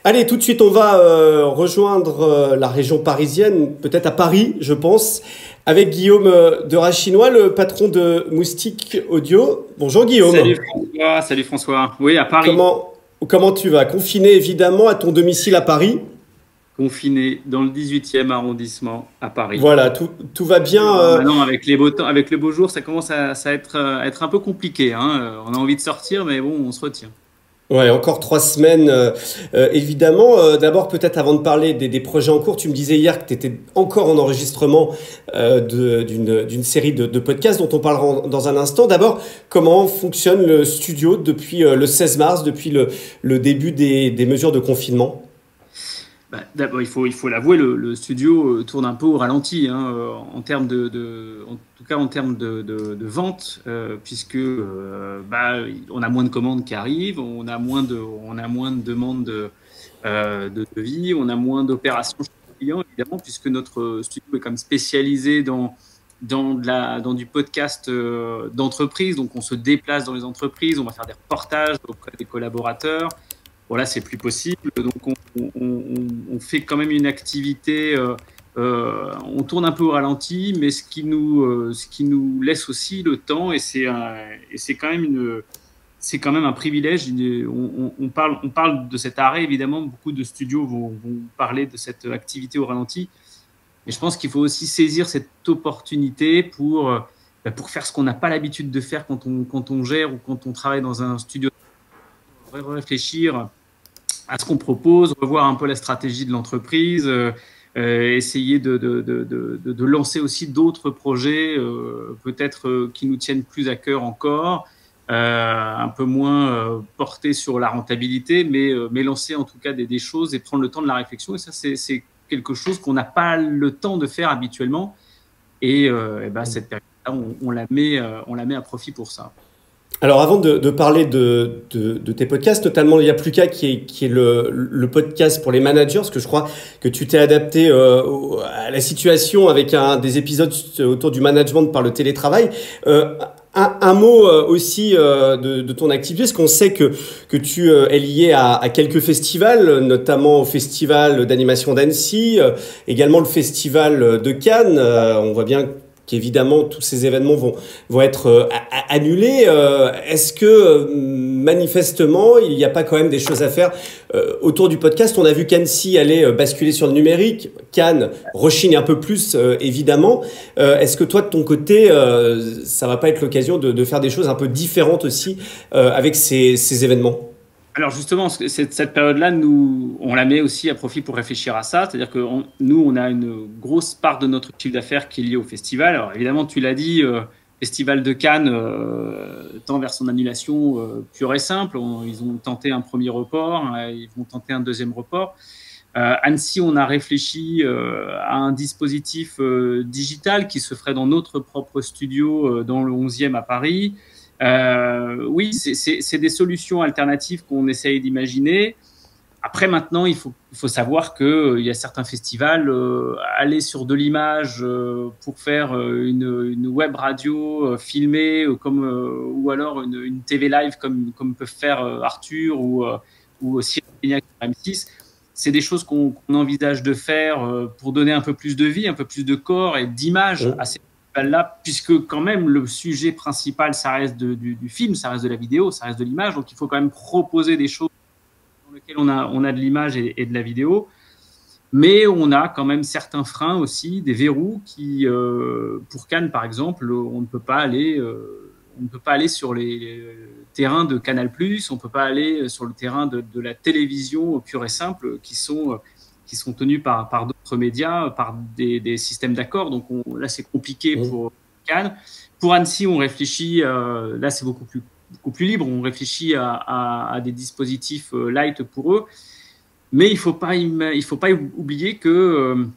Allez, tout de suite, on va rejoindre la région parisienne, peut-être à Paris, je pense, avec Guillaume de Rachinois, le patron de Moustique Audio. Bonjour Salut Guillaume. François, salut François. Oui, à Paris, Comment tu vas? Confiné évidemment à ton domicile à Paris. confiné dans le 18e arrondissement à Paris. Voilà, tout va bien. Maintenant, avec les beaux temps, avec le beau jour, ça commence à être un peu compliqué, hein. On a envie de sortir, mais bon, on se retient. Ouais, encore 3 semaines, évidemment. D'abord, peut-être avant de parler des projets en cours, tu me disais hier que tu étais encore en enregistrement d'une série de podcasts dont on parlera dans un instant. D'abord, comment fonctionne le studio depuis le 16 mars, depuis le début des mesures de confinement? Bah, d'abord, il faut l'avouer, le studio tourne un peu au ralenti, hein, en termes en tout cas en termes de vente, puisque bah, on a moins de commandes qui arrivent, on a moins de demandes de devis, on a moins d'opérations chez les clients, évidemment, puisque notre studio est quand même spécialisé dans du podcast d'entreprise. Donc, on se déplace dans les entreprises, on va faire des reportages auprès des collaborateurs. Voilà, c'est plus possible. Donc, on fait quand même une activité. On tourne un peu au ralenti, mais ce qui nous laisse aussi le temps, et c'est quand même un privilège. On parle de cet arrêt, évidemment. Beaucoup de studios vont parler de cette activité au ralenti. Mais je pense qu'il faut aussi saisir cette opportunité pour faire ce qu'on n'a pas l'habitude de faire quand on gère ou quand on travaille dans un studio. Réfléchir à ce qu'on propose, revoir un peu la stratégie de l'entreprise, essayer de lancer aussi d'autres projets, peut-être qui nous tiennent plus à cœur encore, un peu moins portés sur la rentabilité, mais lancer en tout cas des choses et prendre le temps de la réflexion. Et ça, c'est quelque chose qu'on n'a pas le temps de faire habituellement. Et ben, cette période-là, on la met à profit pour ça. Alors avant de parler de tes podcasts, notamment il y a Pluka qui est le podcast pour les managers, parce que je crois que tu t'es adapté à la situation avec des épisodes autour du management par le télétravail. Un mot aussi de ton activité, parce qu'on sait que tu es lié à quelques festivals, notamment au festival d'animation d'Annecy, également le festival de Cannes. On voit bien qu'évidemment tous ces événements vont être annulés. Est-ce que manifestement il n'y a pas quand même des choses à faire autour du podcast? On a vu qu'Annecy allait basculer sur le numérique, Cannes rechigne un peu plus évidemment. Est-ce que toi de ton côté ça va pas être l'occasion de faire des choses un peu différentes aussi avec ces événements? Alors justement, cette période-là, nous, on la met aussi à profit pour réfléchir à ça. C'est-à-dire que nous, on a une grosse part de notre chiffre d'affaires qui est liée au festival. Alors évidemment, tu l'as dit, Festival de Cannes tend vers son annulation pure et simple. Ils ont tenté un premier report, hein, ils vont tenter un deuxième report. Annecy, on a réfléchi à un dispositif digital qui se ferait dans notre propre studio dans le 11e à Paris. Oui, c'est des solutions alternatives qu'on essaye d'imaginer. Après, maintenant, il faut savoir qu'il y a certains festivals, aller sur de l'image pour faire une web radio filmée, ou alors une TV live comme peuvent faire Arthur ou aussi sur M6. C'est des choses qu'on envisage de faire pour donner un peu plus de vie, un peu plus de corps et d'image à ces là, puisque quand même le sujet principal, ça reste du film, ça reste de la vidéo, ça reste de l'image, donc il faut quand même proposer des choses dans lesquelles on a de l'image et de la vidéo, mais on a quand même certains freins aussi, des verrous qui, pour Cannes par exemple, on ne peut pas aller sur les terrains de Canal+, on ne peut pas aller sur le terrain de la télévision pure et simple qui sont tenus par d'autres médias, par des systèmes d'accords. Donc là, c'est compliqué pour Cannes. Pour Annecy, on réfléchit, là, c'est beaucoup plus libre, on réfléchit à des dispositifs light pour eux. Mais il faut pas oublier que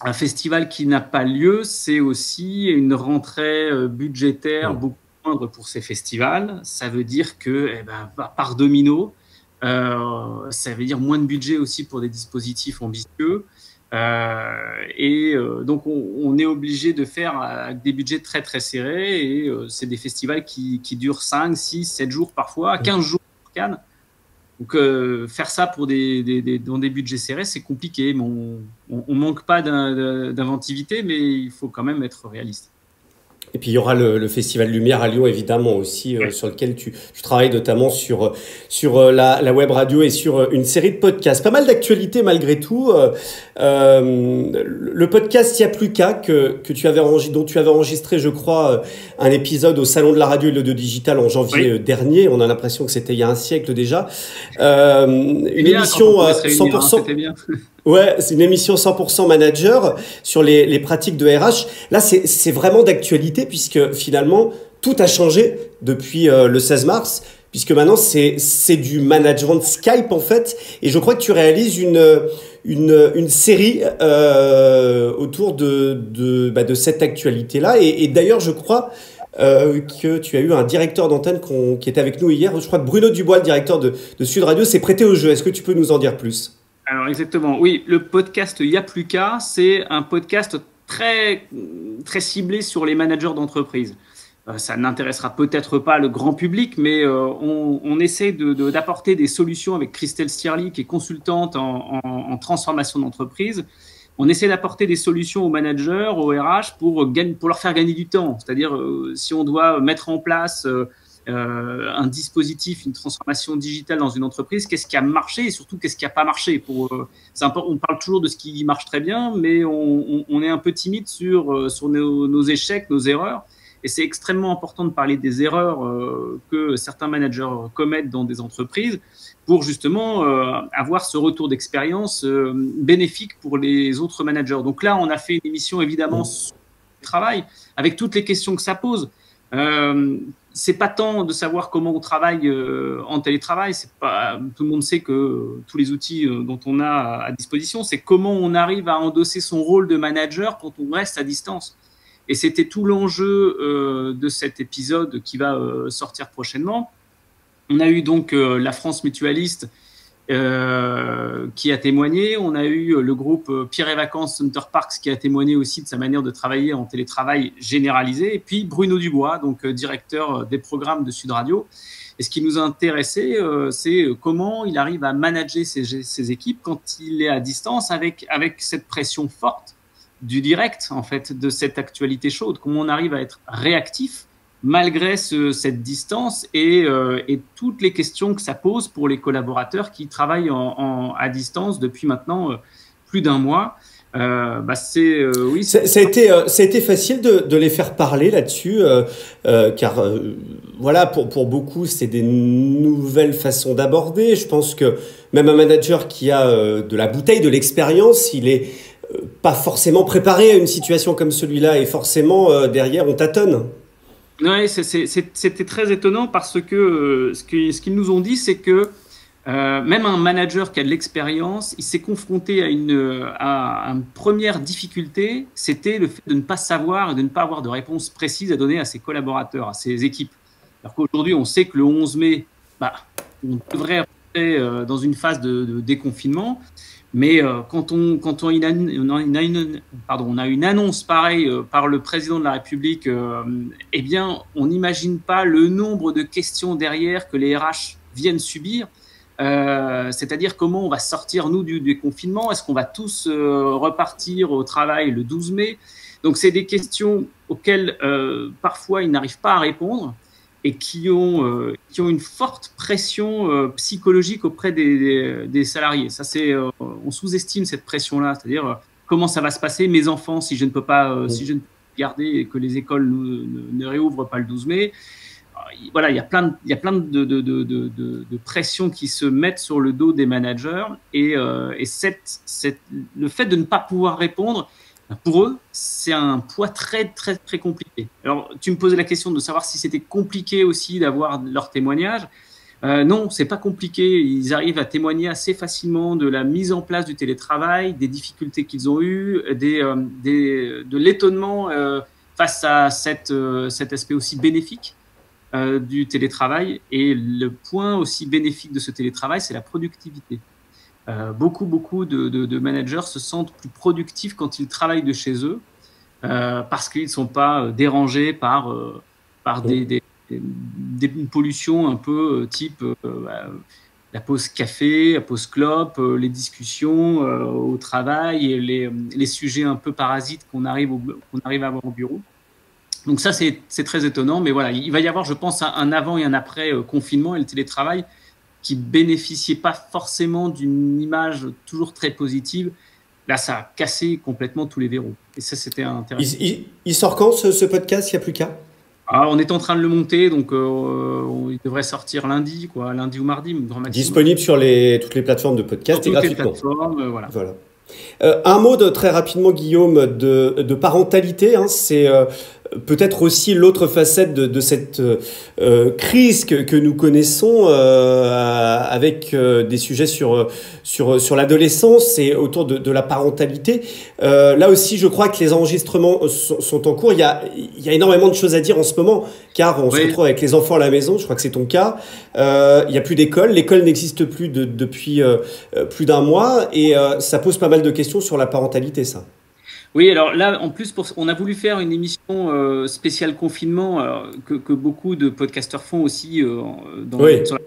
un festival qui n'a pas lieu, c'est aussi une rentrée budgétaire beaucoup moindre pour ces festivals. Ça veut dire que, eh ben, par domino, ça veut dire moins de budget aussi pour des dispositifs ambitieux. Donc, on est obligé de faire avec des budgets très, très serrés. Et c'est des festivals qui durent 5, 6, 7 jours parfois, 15 jours pour Cannes. Donc, faire ça pour dans des budgets serrés, c'est compliqué. Mais on manque pas d'inventivité, mais il faut quand même être réaliste. Et puis il y aura le Festival Lumière à Lyon évidemment aussi, sur lequel tu travailles notamment sur la web radio et sur une série de podcasts. Pas mal d'actualités malgré tout. Le podcast Il y a plus qu'à que tu avais dont tu avais enregistré, je crois, un épisode au Salon de la radio et de l'audio digital en janvier dernier. On a l'impression que c'était il y a un siècle déjà. Une émission 100%. C'était bien. Ouais, c'est une émission 100% manager sur les pratiques de RH. Là, c'est vraiment d'actualité puisque finalement, tout a changé depuis le 16 mars, puisque maintenant, c'est du management Skype en fait. Et je crois que tu réalises une série autour de cette actualité-là. Et d'ailleurs, je crois que tu as eu un directeur d'antenne qui était avec nous hier. Je crois que Bruno Dubois, le directeur de Sud Radio, s'est prêté au jeu. Est-ce que tu peux nous en dire plus ? Alors exactement, oui, le podcast Il y a plus qu'à, c'est un podcast très, très ciblé sur les managers d'entreprise. Ça n'intéressera peut-être pas le grand public, mais on essaie d'apporter des solutions avec Christelle Stierly, qui est consultante en transformation d'entreprise. On essaie d'apporter des solutions aux managers, aux RH, pour leur faire gagner du temps. C'est-à-dire, si on doit mettre en place un dispositif, une transformation digitale dans une entreprise, qu'est-ce qui a marché et surtout qu'est-ce qui n'a pas marché. On parle toujours de ce qui marche très bien, mais on est un peu timide sur nos échecs, nos erreurs. Et c'est extrêmement important de parler des erreurs que certains managers commettent dans des entreprises pour justement avoir ce retour d'expérience bénéfique pour les autres managers. Donc là, on a fait une émission évidemment sur le travail avec toutes les questions que ça pose. C'est pas tant de savoir comment on travaille en télétravail. Tout le monde sait que tous les outils dont on a à disposition, c'est comment on arrive à endosser son rôle de manager quand on reste à distance. Et c'était tout l'enjeu de cet épisode qui va sortir prochainement. On a eu donc la France Mutualiste qui a témoigné. On a eu le groupe Pierre et Vacances Center Parks qui a témoigné aussi de sa manière de travailler en télétravail généralisé. Et puis Bruno Dubois, donc directeur des programmes de Sud Radio. Et ce qui nous a intéressé, c'est comment il arrive à manager ses équipes quand il est à distance avec cette pression forte du direct, en fait, de cette actualité chaude. Comment on arrive à être réactif malgré cette distance et toutes les questions que ça pose pour les collaborateurs qui travaillent à distance depuis maintenant plus d'un mois. Oui. Ça a été facile de les faire parler là-dessus, car voilà, pour beaucoup, c'est des nouvelles façons d'aborder. Je pense que même un manager qui a de la bouteille, de l'expérience, il est pas forcément préparé à une situation comme celui-là et forcément derrière on tâtonne. Oui, c'était très étonnant parce que ce qu'ils nous ont dit, c'est que même un manager qui a de l'expérience, il s'est confronté à une première difficulté, c'était le fait de ne pas savoir et de ne pas avoir de réponse précise à donner à ses collaborateurs, à ses équipes. Alors qu'aujourd'hui, on sait que le 11 mai, on devrait rentrer dans une phase de déconfinement. Mais quand on a une annonce pareille par le président de la République, eh bien, on n'imagine pas le nombre de questions derrière que les RH viennent subir. C'est-à-dire comment on va sortir, nous, du déconfinement. Est-ce qu'on va tous repartir au travail le 12 mai? Donc, c'est des questions auxquelles parfois ils n'arrivent pas à répondre et qui ont une forte pression psychologique auprès des salariés. Ça, on sous-estime cette pression-là, c'est-à-dire comment ça va se passer, mes enfants, si je ne peux pas si je ne peux garder et que les écoles ne réouvrent pas le 12 mai. Voilà, il y a plein de pressions qui se mettent sur le dos des managers et le fait de ne pas pouvoir répondre, pour eux, c'est un poids très, très, très compliqué. Alors, tu me posais la question de savoir si c'était compliqué aussi d'avoir leur témoignage. Non, c'est pas compliqué. Ils arrivent à témoigner assez facilement de la mise en place du télétravail, des difficultés qu'ils ont eues, de l'étonnement face à cet aspect aussi bénéfique du télétravail. Et le point aussi bénéfique de ce télétravail, c'est la productivité. Beaucoup de managers se sentent plus productifs quand ils travaillent de chez eux parce qu'ils ne sont pas dérangés par une pollution un peu type la pause café, la pause clope, les discussions au travail et les sujets un peu parasites qu'on arrive à avoir au bureau. Donc ça, c'est très étonnant. Mais voilà, il va y avoir, je pense, un avant et un après confinement et le télétravail qui bénéficiait pas forcément d'une image toujours très positive. Là, ça a cassé complètement tous les verrous. Et ça, c'était intéressant. Il sort quand ce podcast? Il n'y a plus qu'à. On est en train de le monter, donc il devrait sortir lundi, lundi ou mardi, grand maximum. Disponible sur toutes les plateformes de podcast et gratuitement. Toutes les plateformes, voilà. Un mot très rapidement, Guillaume, de parentalité. C'est peut-être aussi l'autre facette de cette crise que nous connaissons avec des sujets sur l'adolescence et autour de la parentalité. Là aussi, je crois que les enregistrements sont en cours. Il y a énormément de choses à dire en ce moment, car on se retrouve avec les enfants à la maison. Je crois que c'est ton cas. Il n'y a plus d'école. L'école n'existe plus depuis plus d'un mois et ça pose pas mal de questions sur la parentalité, ça. Oui, alors là, en plus, on a voulu faire une émission spéciale confinement que beaucoup de podcasteurs font aussi sur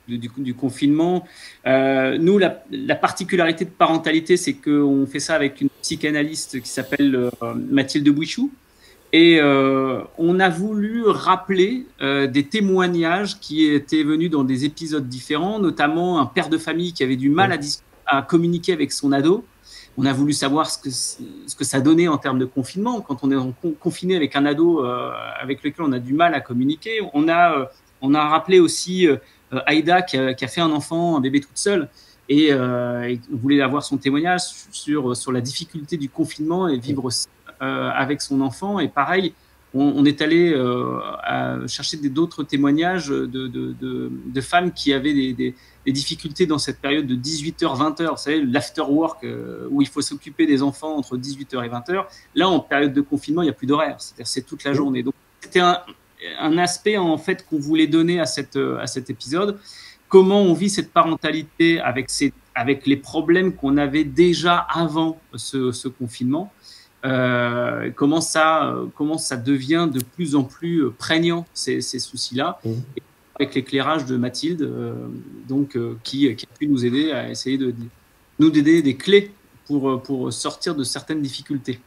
du confinement. Nous, la particularité de parentalité, c'est qu'on fait ça avec une psychanalyste qui s'appelle Mathilde Bouichou. Et on a voulu rappeler des témoignages qui étaient venus dans des épisodes différents, notamment un père de famille qui avait du mal à communiquer avec son ado. On a voulu savoir ce que ça donnait en termes de confinement, quand on est confiné avec un ado avec lequel on a du mal à communiquer. On a rappelé aussi Aïda qui a fait un enfant, un bébé toute seule, et on voulait avoir son témoignage sur la difficulté du confinement et vivre avec son enfant. Et pareil, on est allé chercher d'autres témoignages de femmes qui avaient des difficultés dans cette période de 18h-20h, vous savez, l'after-work où il faut s'occuper des enfants entre 18h et 20h. Là, en période de confinement, il n'y a plus d'horaire, c'est-à-dire c'est toute la journée. Donc, c'était un aspect en fait qu'on voulait donner à cet épisode. Comment on vit cette parentalité avec les problèmes qu'on avait déjà avant ce confinement. Comment ça devient de plus en plus prégnant, ces soucis-là, avec l'éclairage de Mathilde, qui a pu nous aider à essayer de nous donner des clés pour sortir de certaines difficultés.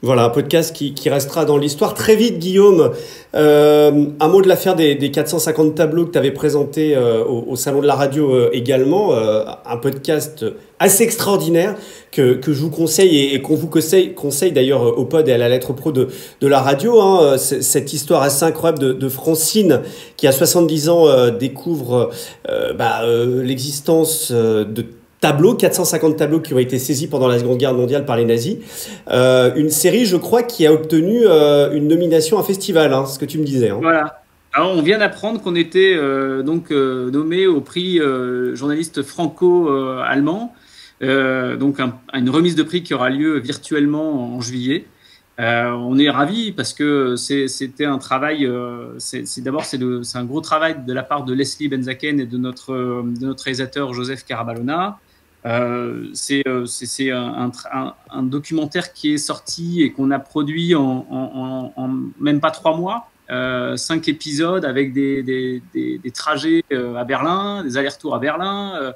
Voilà, un podcast qui restera dans l'histoire. Très vite, Guillaume, un mot de l'affaire des 450 tableaux que tu avais présenté au Salon de la Radio également. Un podcast assez extraordinaire que je vous conseille et qu'on vous conseille d'ailleurs au pod et à la lettre pro de la radio. Cette histoire assez incroyable de Francine qui, à 70 ans, découvre l'existence de tableaux, 450 tableaux qui ont été saisis pendant la Seconde Guerre mondiale par les nazis. Une série, je crois, qui a obtenu une nomination à un festival, ce que tu me disais. Voilà. Alors, on vient d'apprendre qu'on était nommé au prix journaliste franco-allemand, donc une remise de prix qui aura lieu virtuellement en juillet. On est ravis parce que c'était un travail, c'est un gros travail de la part de Leslie Benzaken et de notre réalisateur Joseph Carabalona. C'est un documentaire qui est sorti et qu'on a produit en même pas 3 mois, 5 épisodes avec des trajets à Berlin, des allers-retours à Berlin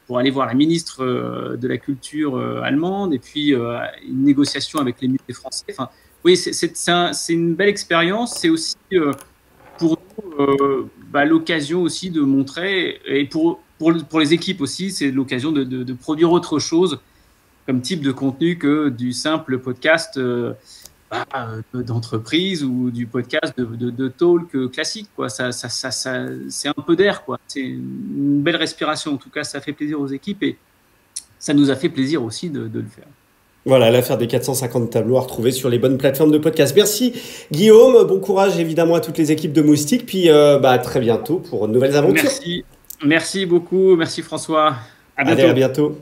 pour aller voir la ministre de la Culture allemande et puis une négociation avec les musées français. Enfin, oui, c'est une belle expérience. C'est aussi pour nous l'occasion aussi de montrer, et pour les équipes aussi, c'est l'occasion de produire autre chose comme type de contenu que du simple podcast d'entreprise ou du podcast de talk classique, quoi. Ça c'est un peu d'air, quoi. C'est une belle respiration. En tout cas, ça fait plaisir aux équipes et ça nous a fait plaisir aussi de le faire. Voilà, l'affaire des 450 tableaux à retrouver sur les bonnes plateformes de podcast. Merci Guillaume, bon courage évidemment à toutes les équipes de Moustique, puis à très bientôt pour de nouvelles aventures. Merci beaucoup, merci François. À bientôt. Allez, à bientôt.